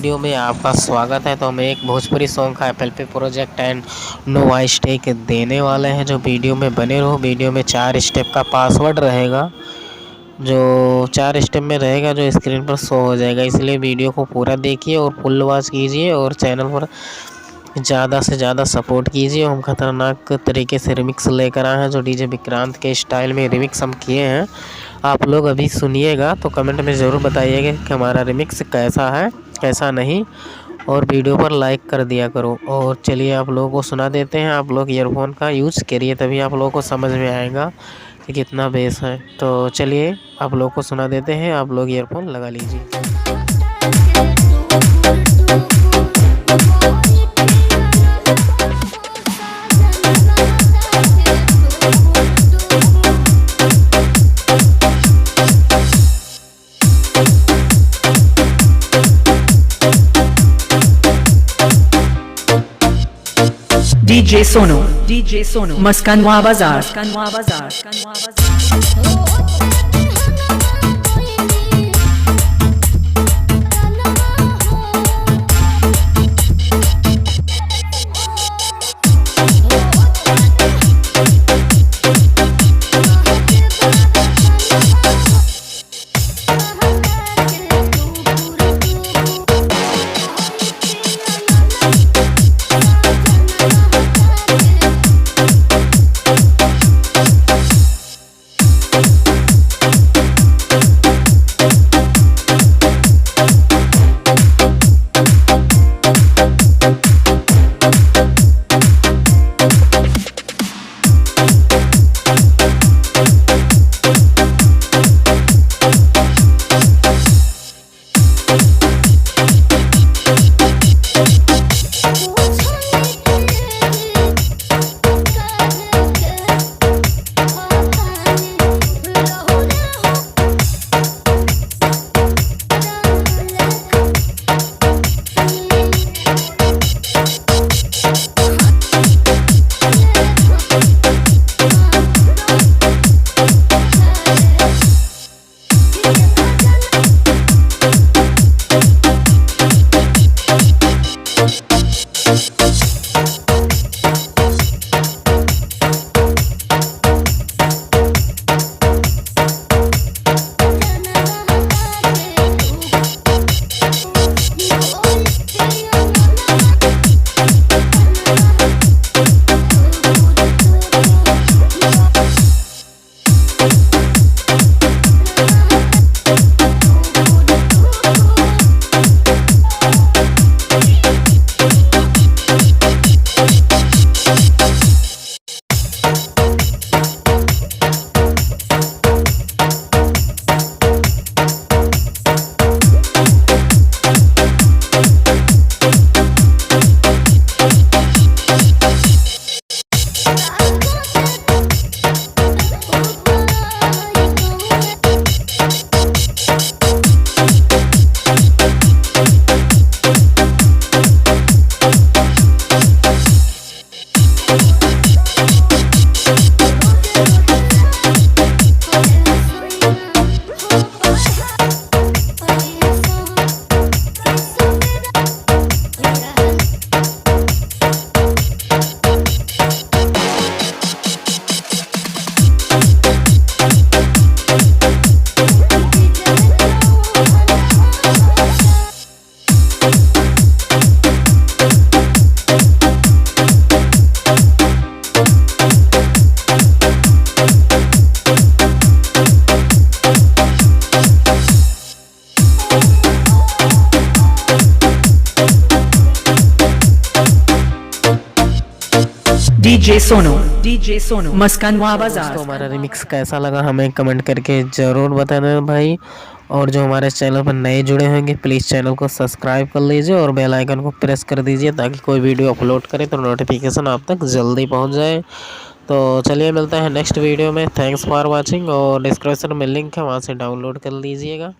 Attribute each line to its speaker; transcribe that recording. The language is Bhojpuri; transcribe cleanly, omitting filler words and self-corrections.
Speaker 1: वीडियो में आपका स्वागत है। तो हम एक भोजपुरी सॉन्ग का एप्पल पे project and no voice take देने वाले हैं। जो वीडियो में बने रहो। वीडियो में 4 स्टेप का पासवर्ड रहेगा, जो 4 स्टेप में रहेगा, जो स्क्रीन पर शो हो जाएगा। इसलिए वीडियो को पूरा देखिए और फुल वॉच कीजिए और चैनल पर ज़्यादा से ज़्यादा सपोर्ट कीजिए। हम खतरनाक तरीके से रिमिक्स लेकर आए हैं, जो डीजे विक्रांत के स्टाइल में रिमिक्स हम किए हैं। आप लोग अभी सुनिएगा तो कमेंट में ज़रूर बताइएगा कि हमारा रिमिक्स कैसा है कैसा नहीं, और वीडियो पर लाइक कर दिया करो। और चलिए आप लोगों को सुना देते हैं। आप लोग ईयरफोन का यूज़ करिए, तभी आप लोगों को समझ में आएगा कि कितना बेस है। तो चलिए आप लोगों को सुना देते हैं। आप लोग ईयरफोन लगा लीजिए।
Speaker 2: DJ Sono, Maskanwa Bazaar. DJ Sono, Maskanwa Bazaar।
Speaker 1: तो हमारा रिमिक्स कैसा लगा हमें कमेंट करके ज़रूर बताना भाई। और जो हमारे चैनल पर नए जुड़े होंगे प्लीज़ चैनल को सब्सक्राइब कर लीजिए और बेल आइकन को प्रेस कर दीजिए, ताकि कोई वीडियो अपलोड करे तो नोटिफिकेशन आप तक जल्दी पहुंच जाए। तो चलिए मिलते हैं नेक्स्ट वीडियो में। Thanks for watching. और डिस्क्रिप्शन में लिंक है, वहां से डाउनलोड कर लीजिएगा।